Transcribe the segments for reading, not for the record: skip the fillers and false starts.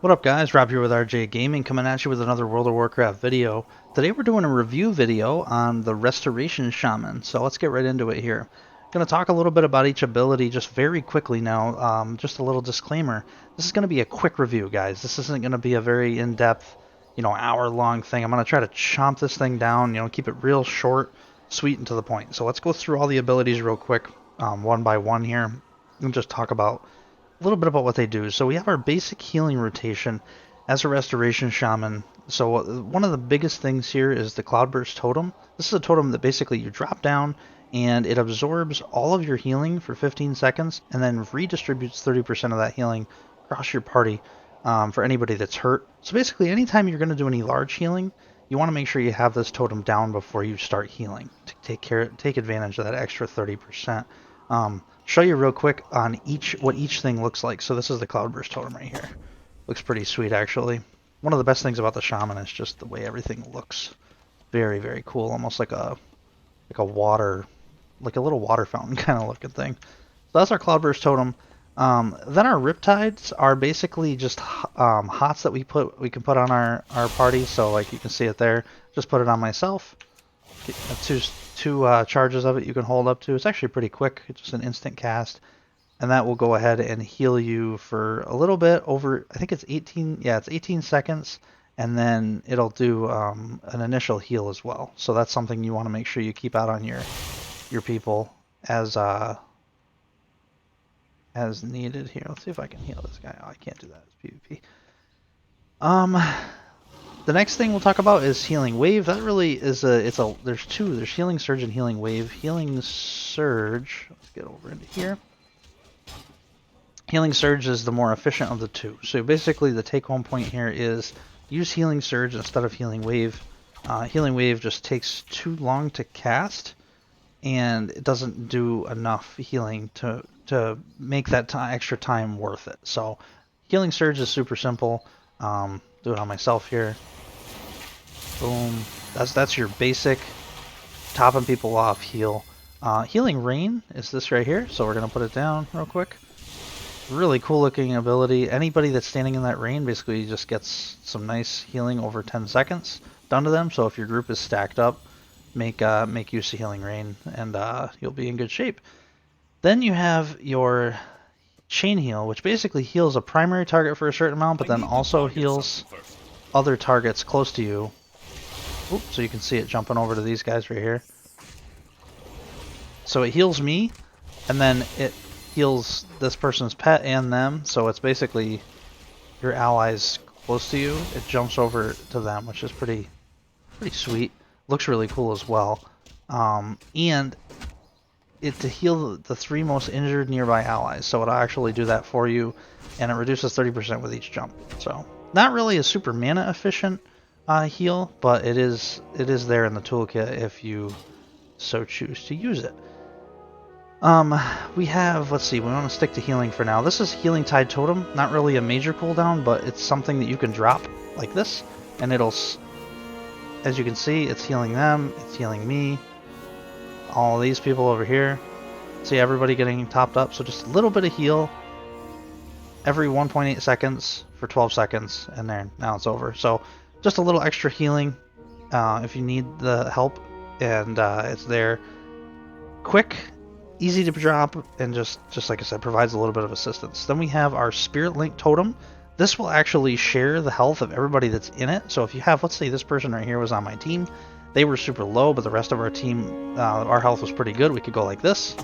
What up guys, Rob here with RJ Gaming coming at you with another World of Warcraft video. Today we're doing a review video on the Restoration Shaman, so let's get right into it here. I'm going to talk a little bit about each ability just very quickly now. Just a little disclaimer, this is going to be a quick review guys. This isn't going to be a very in-depth, hour-long thing. I'm going to try to chomp this thing down, keep it real short, sweet, and to the point. So let's go through all the abilities real quick, one by one here, and just talk about a little bit about what they do. So we have our basic healing rotation as a Restoration Shaman. So one of the biggest things here is the Cloudburst Totem. This is a totem that basically you drop down and it absorbs all of your healing for 15 seconds and then redistributes 30% of that healing across your party for anybody that's hurt. So basically anytime you're going to do any large healing, you want to make sure you have this totem down before you start healing to take advantage of that extra 30%. Show you real quick on what each thing looks like. So this is the Cloudburst Totem right here. Looks pretty sweet actually. One of the best things about the Shaman is just the way everything looks. Very, very cool. Almost like a water, like a little water fountain kind of looking thing. So that's our Cloudburst Totem. Then our Riptides are basically just hots that we can put on our party. So like you can see it there. Just put it on myself. Two charges of it you can hold up to. It's actually pretty quick. It's just an instant cast, and that will go ahead and heal you for a little bit over. I think it's 18. Yeah, it's 18 seconds, and then it'll do an initial heal as well. So that's something you want to make sure you keep out on your people as needed. Here, let's see if I can heal this guy. Oh, I can't do that. It's PvP. The next thing we'll talk about is Healing Wave. That really is there's two. There's Healing Surge and Healing Wave. Healing Surge, let's get over into here. Healing Surge is the more efficient of the two. So basically the take-home point here is use Healing Surge instead of Healing Wave. Healing Wave just takes too long to cast, and it doesn't do enough healing to make that extra time worth it. So Healing Surge is super simple. Do it on myself here. Boom. That's your basic topping people off heal. Healing Rain is this right here, so we're gonna put it down real quick. Really cool looking ability. Anybody that's standing in that rain basically just gets some nice healing over 10 seconds done to them. So if your group is stacked up, make use of Healing Rain, and you'll be in good shape. Then you have your Chain Heal, which basically heals a primary target for a certain amount, but then also heals other targets close to you. Oops, so you can see it jumping over to these guys right here. So it heals me, and then it heals this person's pet and them. So it's basically your allies close to you. It jumps over to them, which is pretty sweet. Looks really cool as well. And it to heal the 3 most injured nearby allies. So it'll actually do that for you, and it reduces 30% with each jump. So not really a super mana efficient heal, but it is there in the toolkit if you so choose to use it. We have, let's see, we want to stick to healing for now. This is Healing Tide Totem, not really a major cooldown, but it's something that you can drop like this, and it'll, as you can see, it's healing them, it's healing me, all these people over here. See everybody getting topped up, so just a little bit of heal every 1.8 seconds for 12 seconds, and there, now it's over. So just a little extra healing if you need the help, and it's there. Quick, easy to drop, and just like I said, provides a little bit of assistance. Then we have our Spirit Link Totem. This will actually share the health of everybody that's in it. So if you have, let's say this person right here was on my team, they were super low, but the rest of our team, our health was pretty good. We could go like this,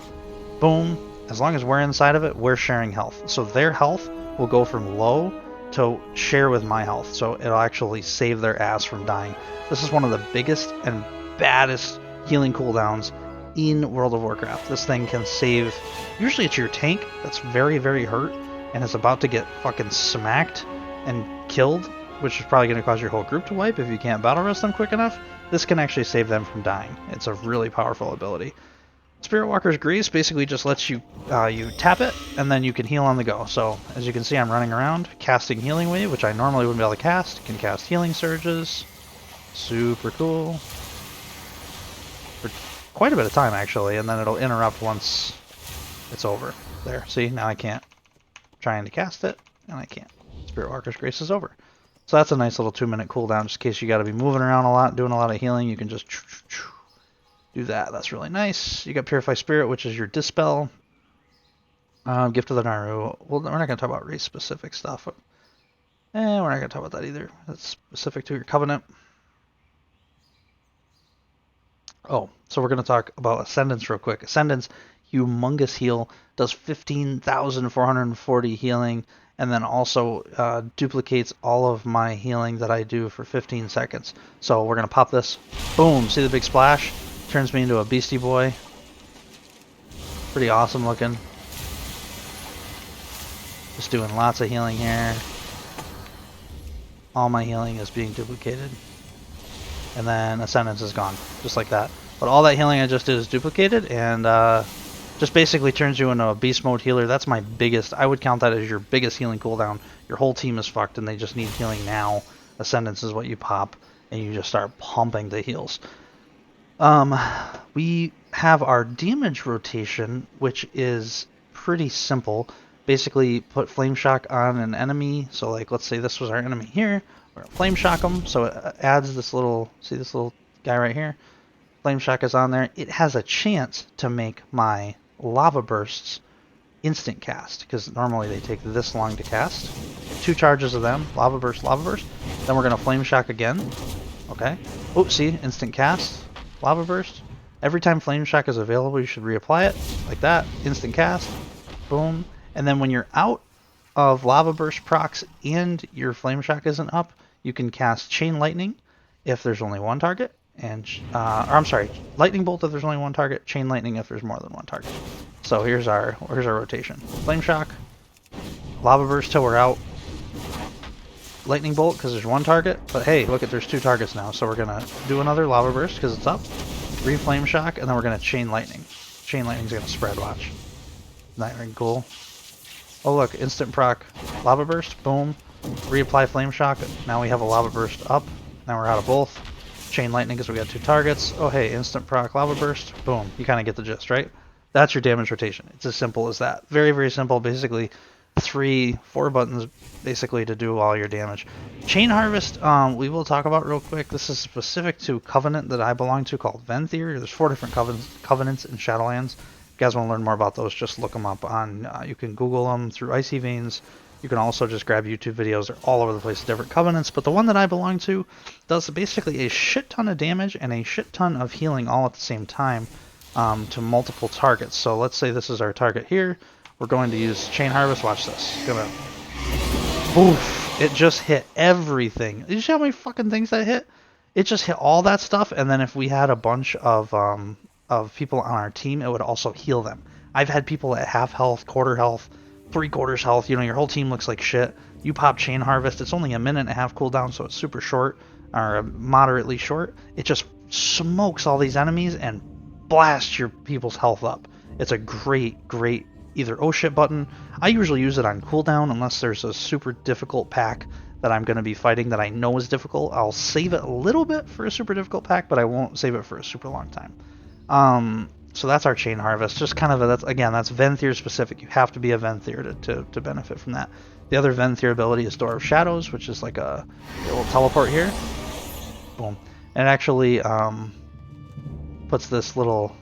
boom. As long as we're inside of it, we're sharing health. So their health will go from low to share with my health. So it'll actually save their ass from dying. This is one of the biggest and baddest healing cooldowns in World of Warcraft. This thing can save, usually it's your tank that's very, very hurt and is about to get fucking smacked and killed, which is probably going to cause your whole group to wipe if you can't battle rest them quick enough. This can actually save them from dying. It's a really powerful ability. Spirit Walker's Grace basically just lets you you tap it, and then you can heal on the go. So as you can see, I'm running around casting Healing Wave, which I normally wouldn't be able to cast. You can cast Healing Surges. Super cool. For quite a bit of time actually, and then it'll interrupt once it's over. There, see, now I can't. I'm trying to cast it, and I can't. It's Spirit Walker's Grace is over. So that's a nice little 2-minute cooldown, just in case you got to be moving around a lot, doing a lot of healing. You can just do that. That's really nice. You got Purify Spirit, which is your Dispel. Gift of the Naru. Well, we're not going to talk about race-specific stuff. We're not going to talk about that either. That's specific to your Covenant. Oh, so we're going to talk about Ascendance real quick. Ascendance, humongous heal, does 15,440 healing, and then also duplicates all of my healing that I do for 15 seconds. So we're going to pop this. Boom, see the big splash? Turns me into a Beastie Boy. Pretty awesome looking. Just doing lots of healing here. All my healing is being duplicated. And then Ascendance is gone, just like that. But all that healing I just did is duplicated, and just basically turns you into a beast mode healer. That's my biggest, I would count that as your biggest healing cooldown. Your whole team is fucked and they just need healing now. Ascendance is what you pop, and you just start pumping the heals. We have our damage rotation, which is pretty simple. Basically, put Flame Shock on an enemy. So, like, let's say this was our enemy here. We're going to Flame Shock them. So it adds this little, see this little guy right here? Flame Shock is on there. It has a chance to make my Lava Bursts instant cast, because normally they take this long to cast. 2 charges of them. Lava Burst, Lava Burst. Then we're going to Flame Shock again. Okay. Oh, see? Instant cast. Lava Burst. Every time Flame Shock is available, you should reapply it. Like that. Instant cast. Boom. And then when you're out of Lava Burst procs and your Flame Shock isn't up, you can cast Chain Lightning if there's only one target, and or I'm sorry, Lightning Bolt if there's only one target, Chain Lightning if there's more than one target. So here's our rotation: Flame Shock, Lava Burst till we're out, Lightning Bolt because there's one target. But hey, look at, there's 2 targets now, so we're gonna do another Lava Burst because it's up, Flame Shock, and then we're gonna Chain Lightning. Chain Lightning's gonna spread. Watch. Isn't that really cool? Oh look, instant proc, Lava Burst, boom, reapply Flame Shock, now we have a Lava Burst up, now we're out of both, Chain Lightning because we got 2 targets, oh hey, instant proc, Lava Burst, boom, you kind of get the gist, right? That's your damage rotation. It's as simple as that. Very, very simple, basically 3-4 buttons basically to do all your damage. Chain Harvest, we will talk about real quick. This is specific to Covenant that I belong to called Venthyr. There's 4 different covenants in Shadowlands. If you guys want to learn more about those, just look them up on, you can Google them through Icy Veins. You can also just grab YouTube videos. They're all over the place, different covenants. But the one that I belong to does basically a shit ton of damage and a shit ton of healing all at the same time to multiple targets. So let's say this is our target here. We're going to use Chain Harvest. Watch this. Gonna, oof, it just hit everything. Did you see how many fucking things that hit? It just hit all that stuff. And then if we had a bunch of people on our team, it would also heal them. I've had people at half health, quarter health, 3/4 health. You know, your whole team looks like shit. You pop Chain Harvest. It's only a 1.5 cooldown, so it's super short, or moderately short. It just smokes all these enemies and blasts your people's health up. It's a great either oh shit button. I usually use it on cooldown unless there's a super difficult pack that I'm going to be fighting that I know is difficult. I'll save it a little bit for a super difficult pack, but I won't save it for a super long time. So that's our Chain Harvest. Just kind of that's Venthyr specific. You have to be a Venthyr to benefit from that. The other Venthyr ability is Door of Shadows, which is like a little teleport here. Boom. And it actually puts this little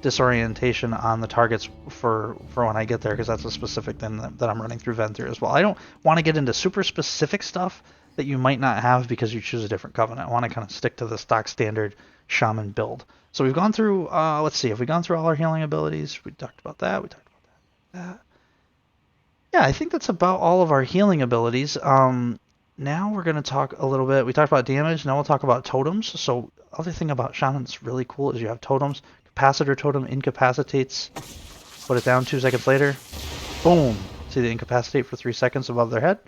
disorientation on the targets for when I get there, because that's a specific thing that I'm running through Venthyr as well. I don't want to get into super specific stuff that you might not have because you choose a different covenant. I want to kind of stick to the stock standard Shaman build. So we've gone through, let's see, have we gone through all our healing abilities? We talked about that. Yeah, I think that's about all of our healing abilities. Now we're going to talk a little bit, we talked about damage, now we'll talk about totems. So other thing about Shaman that's really cool is you have totems. Capacitor totem incapacitates, put it down 2 seconds later, boom, see the incapacitate for 3 seconds above their head?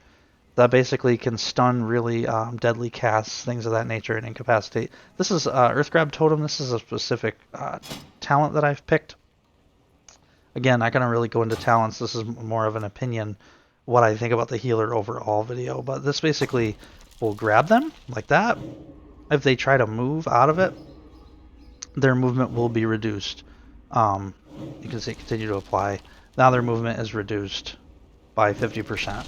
That basically can stun really deadly casts, things of that nature, and incapacitate. This is Earth Grab Totem. This is a specific talent that I've picked. Again, not going to really go into talents. This is more of an opinion, what I think about the healer overall video. But this basically will grab them like that. If they try to move out of it, their movement will be reduced. You can see continue to apply. Now their movement is reduced by 50%.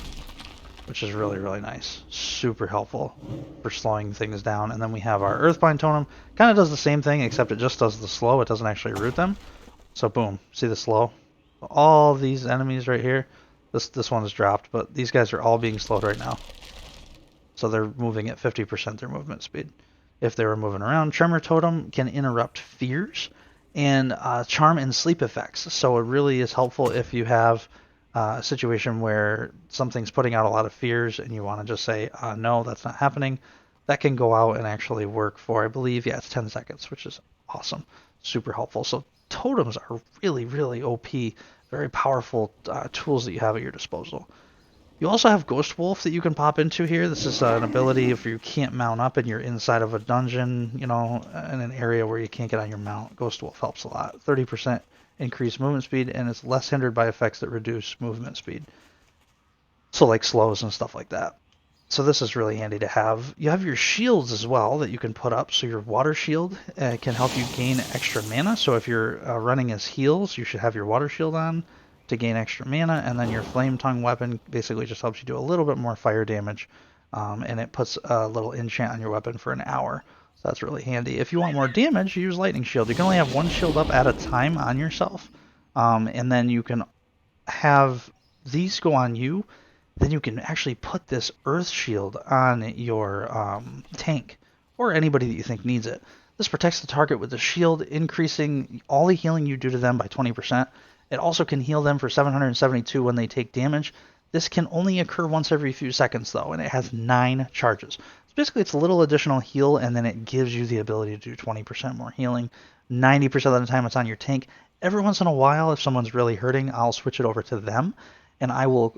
which is really, really nice. Super helpful for slowing things down. And then we have our Earthbind Totem. Kind of does the same thing, except it just does the slow. It doesn't actually root them. So boom, see the slow? All these enemies right here, this one is dropped, but these guys are all being slowed right now. So they're moving at 50% their movement speed. If they were moving around, Tremor Totem can interrupt fears and charm and sleep effects. So it really is helpful if you have a situation where something's putting out a lot of fears and you want to just say, no, that's not happening. That can go out and actually work for, I believe, yeah, it's 10 seconds, which is awesome. Super helpful. So totems are really, really OP, very powerful tools that you have at your disposal. You also have Ghost Wolf that you can pop into here. This is an ability if you can't mount up and you're inside of a dungeon, you know, in an area where you can't get on your mount. Ghost Wolf helps a lot. 30% increased movement speed, and it's less hindered by effects that reduce movement speed. So like slows and stuff like that. So this is really handy to have. You have your shields as well that you can put up. So your water shield can help you gain extra mana. So if you're running as heals, you should have your water shield on to gain extra mana, and then your flame tongue weapon basically just helps you do a little bit more fire damage, and it puts a little enchant on your weapon for an hour. So that's really handy. If you want more damage, you use lightning shield. You can only have one shield up at a time on yourself, and then you can have these go on you. Then you can actually put this earth shield on your tank or anybody that you think needs it. This protects the target with the shield, increasing all the healing you do to them by 20%. It also can heal them for 772 when they take damage. This can only occur once every few seconds, though, and it has 9 charges. So basically, it's a little additional heal, and then it gives you the ability to do 20% more healing. 90% of the time, it's on your tank. Every once in a while, if someone's really hurting, I'll switch it over to them, and I will,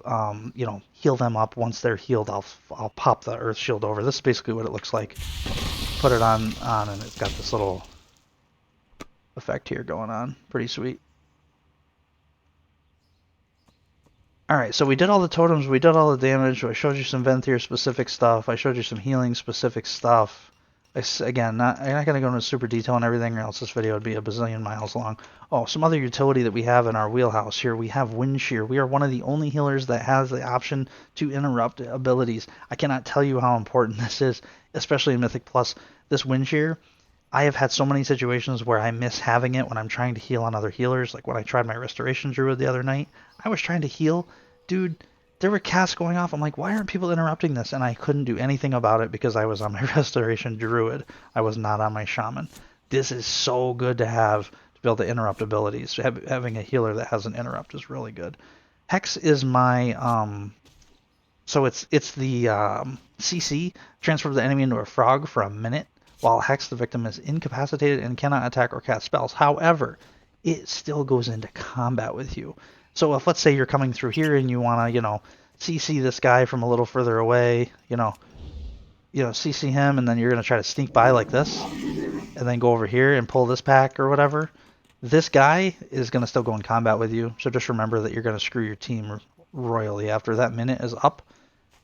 heal them up. Once they're healed, I'll pop the earth shield over. This is basically what it looks like. Put it on, and it's got this little effect here going on. Pretty sweet. Alright, so we did all the totems, we did all the damage, I showed you some Venthyr specific stuff, I showed you some healing specific stuff. Again, I'm not going to go into super detail on everything, or else this video would be a bazillion miles long. Oh, some other utility that we have in our wheelhouse here, we have Wind Shear. We are one of the only healers that has the option to interrupt abilities. I cannot tell you how important this is, especially in Mythic Plus. This Wind Shear, I have had so many situations where I miss having it when I'm trying to heal on other healers. Like when I tried my Restoration Druid the other night, I was trying to heal. Dude, there were casts going off. I'm like, why aren't people interrupting this? And I couldn't do anything about it because I was on my Restoration Druid. I was not on my Shaman. This is so good to have to be able to interrupt abilities. Having a healer that has an interrupt is really good. Hex is my... So it's the CC, transforms the enemy into a frog for a minute. While Hex, the victim is incapacitated and cannot attack or cast spells. However, it still goes into combat with you. So if, let's say, you're coming through here and you want to, CC this guy from a little further away, CC him, and then you're going to try to sneak by like this, and then go over here and pull this pack or whatever, this guy is going to still go in combat with you. So just remember that you're going to screw your team royally after that minute is up.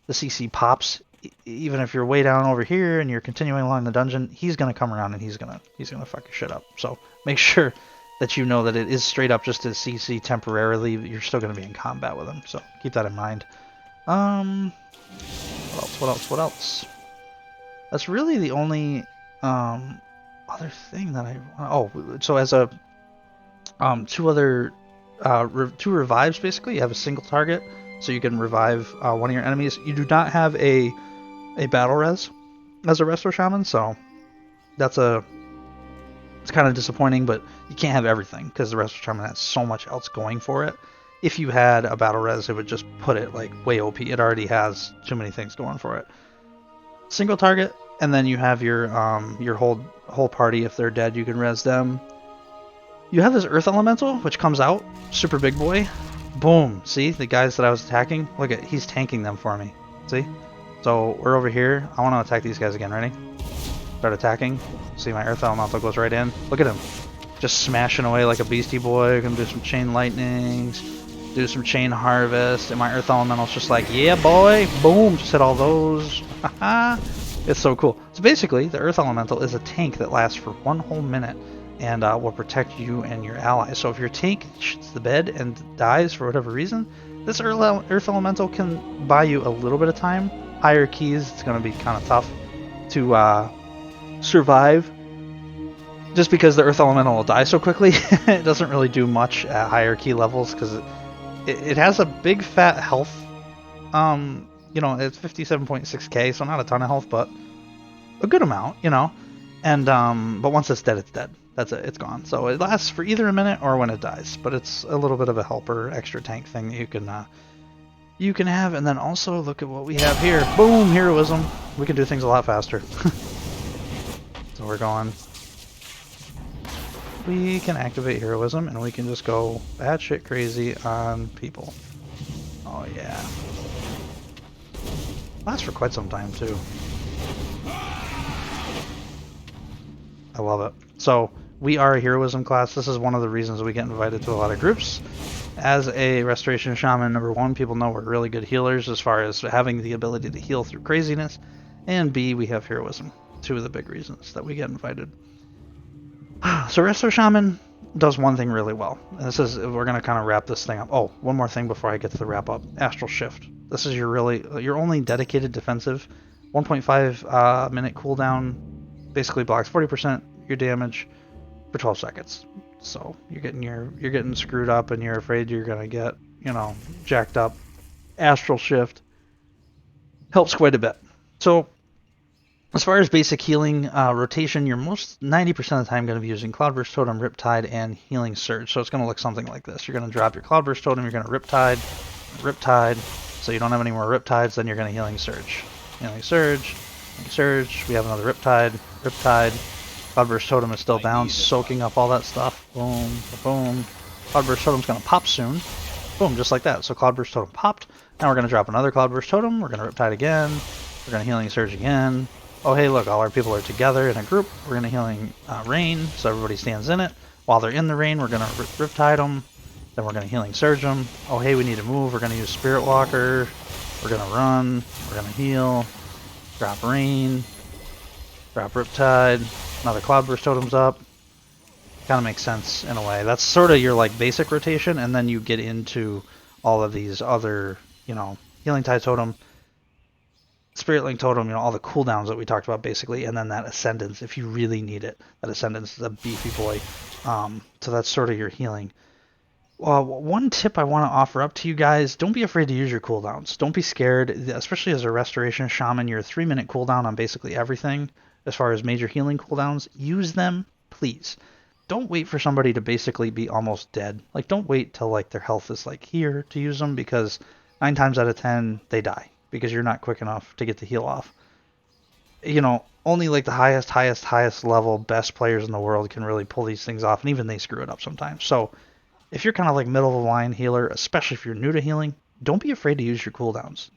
The CC pops. Even if you're way down over here and you're continuing along the dungeon, he's going to come around and he's going to fuck your shit up. So make sure that you know that it is straight up just a CC temporarily. You're still going to be in combat with him. So keep that in mind. What else? That's really the only other thing that I want. Oh, so as a two revives, basically. You have a single target, so you can revive one of your enemies. You do not have a battle res as a Resto Shaman, so it's kind of disappointing, but you can't have everything because the Resto Shaman has so much else going for it. If you had a battle res, it would just put it like way OP. It already has too many things going for it. Single target, and then you have your whole party. If they're dead, you can res them. You have this Earth Elemental, which comes out, super big boy. Boom! See the guys that I was attacking? Look at, he's tanking them for me. See? So we're over here. I want to attack these guys again. Ready? Start attacking. See, my Earth Elemental goes right in. Look at him. Just smashing away like a beastie boy. Gonna do some chain lightnings. Do some chain harvest. And my Earth Elemental's just like, yeah, boy. Boom. Just hit all those. Haha. It's so cool. So basically, the Earth Elemental is a tank that lasts for 1 whole minute and will protect you and your allies. So if your tank shits the bed and dies for whatever reason, This Earth Elemental can buy you a little bit of time. Higher keys, it's going to be kind of tough to survive. Just because the Earth Elemental will die so quickly, it doesn't really do much at higher key levels because it has a big fat health. You know, it's 57.6k, so not a ton of health, but a good amount, you know. And but once it's dead, it's dead. That's it. It's gone. So it lasts for either a minute or when it dies. But it's a little bit of a helper, extra tank thing that you can have. And then also look at what we have here. Boom, heroism. We can do things a lot faster. So we're going. We can activate heroism, and we can just go batshit crazy on people. Oh yeah. Lasts for quite some time too. I love it. So we are a heroism class. This is one of the reasons we get invited to a lot of groups. As a Restoration Shaman, number one, people know we're really good healers as far as having the ability to heal through craziness. And B, we have heroism. Two of the big reasons that we get invited. So Resto Shaman does one thing really well. And this is, we're going to kind of wrap this thing up. Oh, one more thing before I get to the wrap up. Astral Shift. This is your only dedicated defensive. 1.5 minute cooldown. Basically blocks 40% your damage for 12 seconds. So you're getting screwed up and you're afraid you're gonna get, you know, jacked up. Astral Shift helps quite a bit. So as far as basic healing rotation, you're 90% of the time going to be using Cloudburst Totem, Riptide, and Healing Surge. So it's going to look something like this. You're going to drop your Cloudburst Totem, you're going to Riptide, Riptide. So you don't have any more Riptides, then you're going to Healing Surge. Healing Surge, Healing Surge. We have another Riptide, Riptide. Cloudburst Totem is still down, soaking up all that stuff. Boom, boom. Cloudburst Totem's going to pop soon. Boom, just like that. So Cloudburst Totem popped. Now we're going to drop another Cloudburst Totem. We're going to Riptide again. We're going to Healing Surge again. Oh, hey, look, all our people are together in a group. We're going to Healing Rain, so everybody stands in it. While they're in the rain, we're going to Riptide them. Then we're going to Healing Surge them. Oh, hey, we need to move. We're going to use Spirit Walker. We're going to run. We're going to heal. Drop Rain. Drop Riptide. Another Cloudburst Totem's up. Kind of makes sense in a way. That's sort of your, like, basic rotation, and then you get into all of these other, you know, Healing Tide Totem, Spirit Link Totem, you know, all the cooldowns that we talked about basically, and then that Ascendance if you really need it. That Ascendance is a beefy boy. So that's sort of your healing. One tip I want to offer up to you guys, don't be afraid to use your cooldowns. Don't be scared, especially as a Restoration Shaman, you're a 3-minute cooldown on basically everything as far as major healing cooldowns. Use them, please. Don't wait for somebody to basically be almost dead. Like, don't wait till, like, their health is, like, here to use them, because 9 times out of 10, they die. Because you're not quick enough to get the heal off. You know, only like the highest level, best players in the world can really pull these things off, and even they screw it up sometimes. So if you're kind of like middle of the line healer, especially if you're new to healing, don't be afraid to use your cooldowns.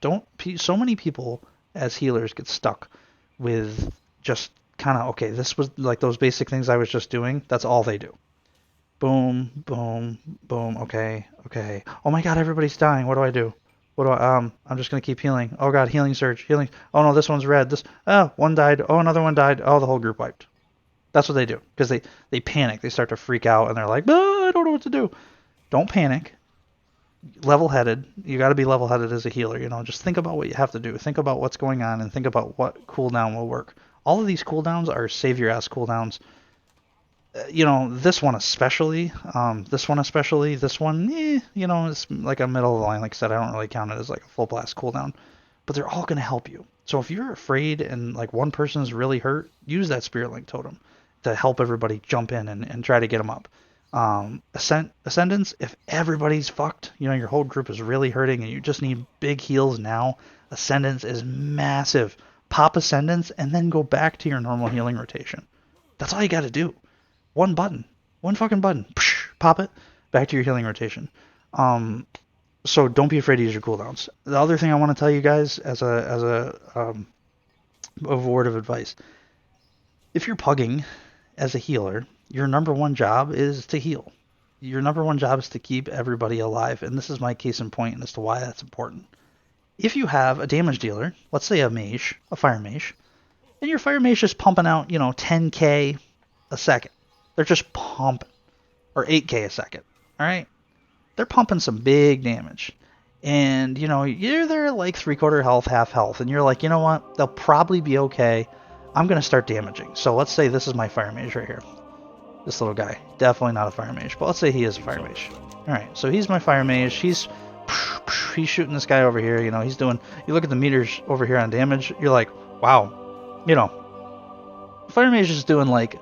So many people as healers get stuck with just kind of, okay, this was like those basic things I was just doing. That's all they do. Boom, boom, boom. Okay. Oh my God, everybody's dying. What do I do? I'm just gonna keep healing. Oh God, Healing Surge, healing. Oh no, this one's red. One died. Oh, another one died. Oh, the whole group wiped. That's what they do, because they panic. They start to freak out, and they're like, I don't know what to do. Don't panic. Level-headed. You got to be level-headed as a healer. You know, just think about what you have to do. Think about what's going on, and think about what cooldown will work. All of these cooldowns are save your ass cooldowns. You know, this one especially, this one, you know, it's like a middle of the line. Like I said, I don't really count it as like a full blast cooldown, but they're all going to help you. So if you're afraid and like one person's really hurt, use that Spirit Link Totem to help everybody jump in and try to get them up. Ascendance, if everybody's fucked, you know, your whole group is really hurting and you just need big heals now, Ascendance is massive. Pop Ascendance and then go back to your normal healing rotation. That's all you got to do. One fucking button, pop it, back to your healing rotation. So don't be afraid to use your cooldowns. The other thing I want to tell you guys as a word of advice, if you're pugging as a healer, your number one job is to heal. Your number one job is to keep everybody alive, and this is my case in point as to why that's important. If you have a damage dealer, let's say a mage, a fire mage, and your fire mage is pumping out, you know, 10k a second. They're just pumping. Or 8k a second. Alright? They're pumping some big damage. and you know they're like 3/4 health, half health, and you're like, you know what, they'll probably be okay. I'm gonna start damaging. So let's say this is my fire mage right here. This little guy, definitely not a fire mage, but let's say he is a fire mage. All right, so he's my fire mage. He's shooting this guy over here. You know, he's doing. You look at the meters over here on damage. You're like, wow, you know, fire mage is doing like,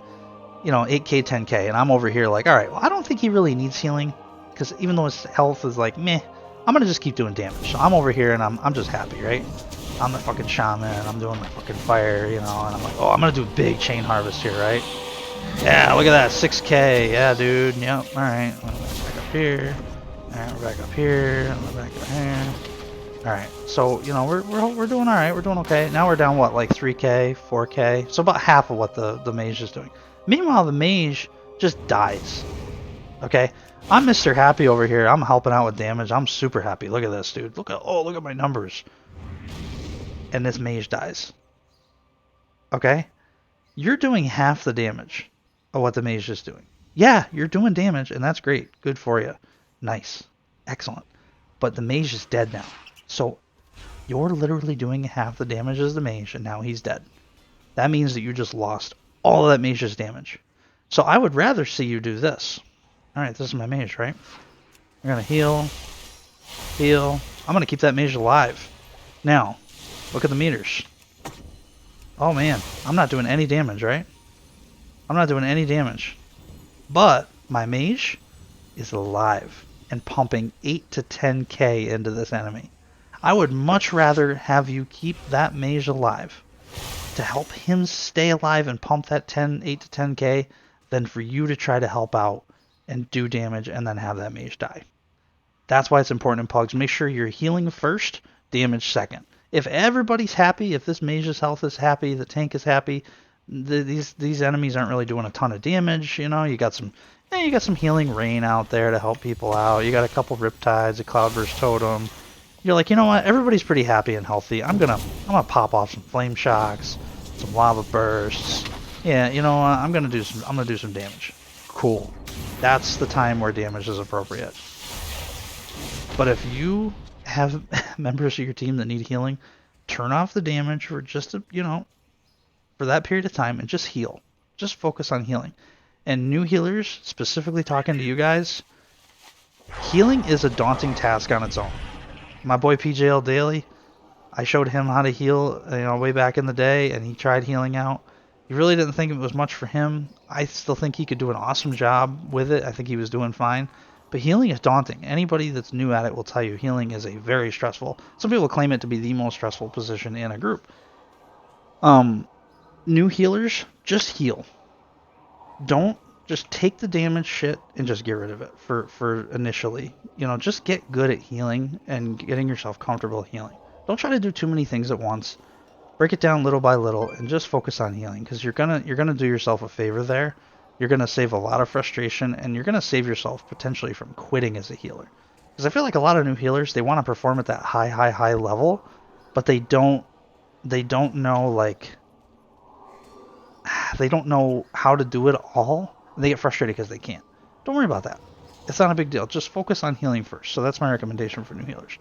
you know, 8k, 10k, and I'm over here like, all right, well, I don't think he really needs healing, because even though his health is like meh, I'm gonna just keep doing damage. So I'm over here and I'm just happy, right? I'm the fucking shaman. I'm doing the fucking fire, you know, and I'm like, oh, I'm gonna do a big chain harvest here, right? Yeah, look at that, 6k. Yeah, dude. Yep. All right, back up here. All right, we're back up here. And we're back up here. All right, so you know we're doing all right. We're doing okay. Now we're down what, like 3k, 4k. So about half of what the mage is doing. Meanwhile, the mage just dies. Okay, I'm Mr. Happy over here. I'm helping out with damage. I'm super happy. Look at this, dude. Look at my numbers. And this mage dies. Okay, you're doing half the damage of what the mage is doing. Yeah, you're doing damage, and that's great. Good for you. Nice. Excellent. But the mage is dead now. So you're literally doing half the damage as the mage, and now he's dead. That means that you just lost all of that mage's damage. So I would rather see you do this. Alright, this is my mage, right? We're going to heal. Heal. I'm going to keep that mage alive. Now, look at the meters. Oh man, I'm not doing any damage, right? I'm not doing any damage. But my mage is alive and pumping 8 to 10k into this enemy. I would much rather have you keep that mage alive to help him stay alive and pump that 8 to 10k than for you to try to help out and do damage and then have that mage die. That's why it's important in pugs. Make sure you're healing first, damage second. If everybody's happy, if this mage's health is happy, the tank is happy, these enemies aren't really doing a ton of damage. You know, you got some healing rain out there to help people out. You got a couple riptides, a cloudburst totem. You're like, you know what? Everybody's pretty happy and healthy. I'm gonna pop off some flame shocks, some lava bursts. Yeah, you know what? I'm gonna do some damage. Cool. That's the time where damage is appropriate. But if you have members of your team that need healing, turn off the damage for just for that period of time and just heal. Just focus on healing. And new healers, specifically talking to you guys, healing is a daunting task on its own. My boy PJL Daily, I showed him how to heal, way back in the day, and he tried healing out. He really didn't think it was much for him. I still think he could do an awesome job with it. I think he was doing fine. But healing is daunting. Anybody that's new at it will tell you healing is a very stressful. Some people claim it to be the most stressful position in a group. New healers, just heal. Don't just take the damage shit and just get rid of it for initially. Just get good at healing and getting yourself comfortable healing. Don't try to do too many things at once. Break it down little by little and just focus on healing, because you're gonna do yourself a favor there. You're gonna save a lot of frustration, and you're gonna save yourself potentially from quitting as a healer. Because I feel like a lot of new healers, they want to perform at that high level, but they don't know they don't know how to do it all. They get frustrated because they can't. Don't worry about that. It's not a big deal. Just focus on healing first. So that's my recommendation for new healers.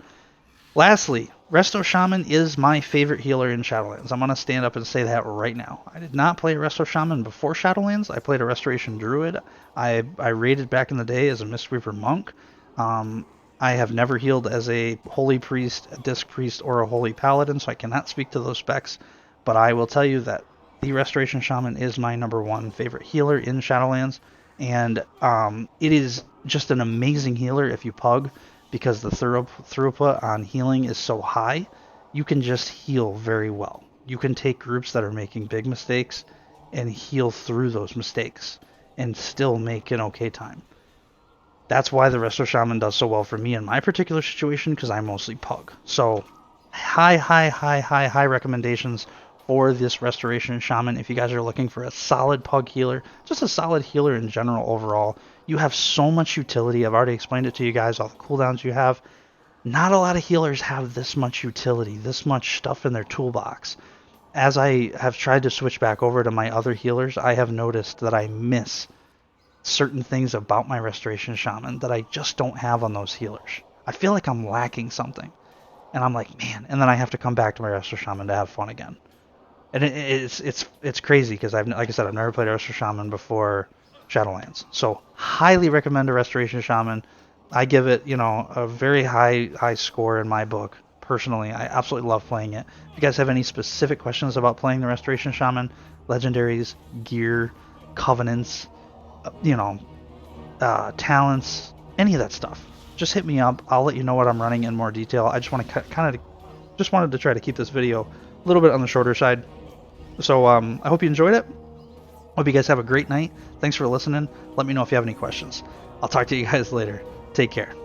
Lastly, Resto Shaman is my favorite healer in Shadowlands. I'm going to stand up and say that right now. I did not play a Resto Shaman before Shadowlands. I played a Restoration Druid. I raided back in the day as a Mistweaver Monk. I have never healed as a Holy Priest, a Disc Priest, or a Holy Paladin, so I cannot speak to those specs. But I will tell you that the Restoration Shaman is my #1 favorite healer in Shadowlands. And it is just an amazing healer if you pug, because the throughput on healing is so high. You can just heal very well. You can take groups that are making big mistakes and heal through those mistakes and still make an okay time. That's why the Resto Shaman does so well for me in my particular situation, because I mostly pug. So high recommendations for this Restoration Shaman. If you guys are looking for a solid pug healer, just a solid healer in general overall, you have so much utility. I've already explained it to you guys, all the cooldowns you have. Not a lot of healers have this much utility, this much stuff in their toolbox. As I have tried to switch back over to my other healers, I have noticed that I miss certain things about my Restoration Shaman that I just don't have on those healers. I feel like I'm lacking something. And I'm like, man, and then I have to come back to my Restoration Shaman to have fun again. And it's crazy because like I said, I've never played Restoration Shaman before Shadowlands. So highly recommend a Restoration Shaman. I give it, a very high score in my book. Personally, I absolutely love playing it. If you guys have any specific questions about playing the Restoration Shaman, legendaries, gear, covenants, you know, talents, any of that stuff, just hit me up. I'll let you know what I'm running in more detail. I just want to just wanted to try to keep this video a little bit on the shorter side. So I hope you enjoyed it. Hope you guys have a great night. Thanks for listening. Let me know if you have any questions. I'll talk to you guys later. Take care.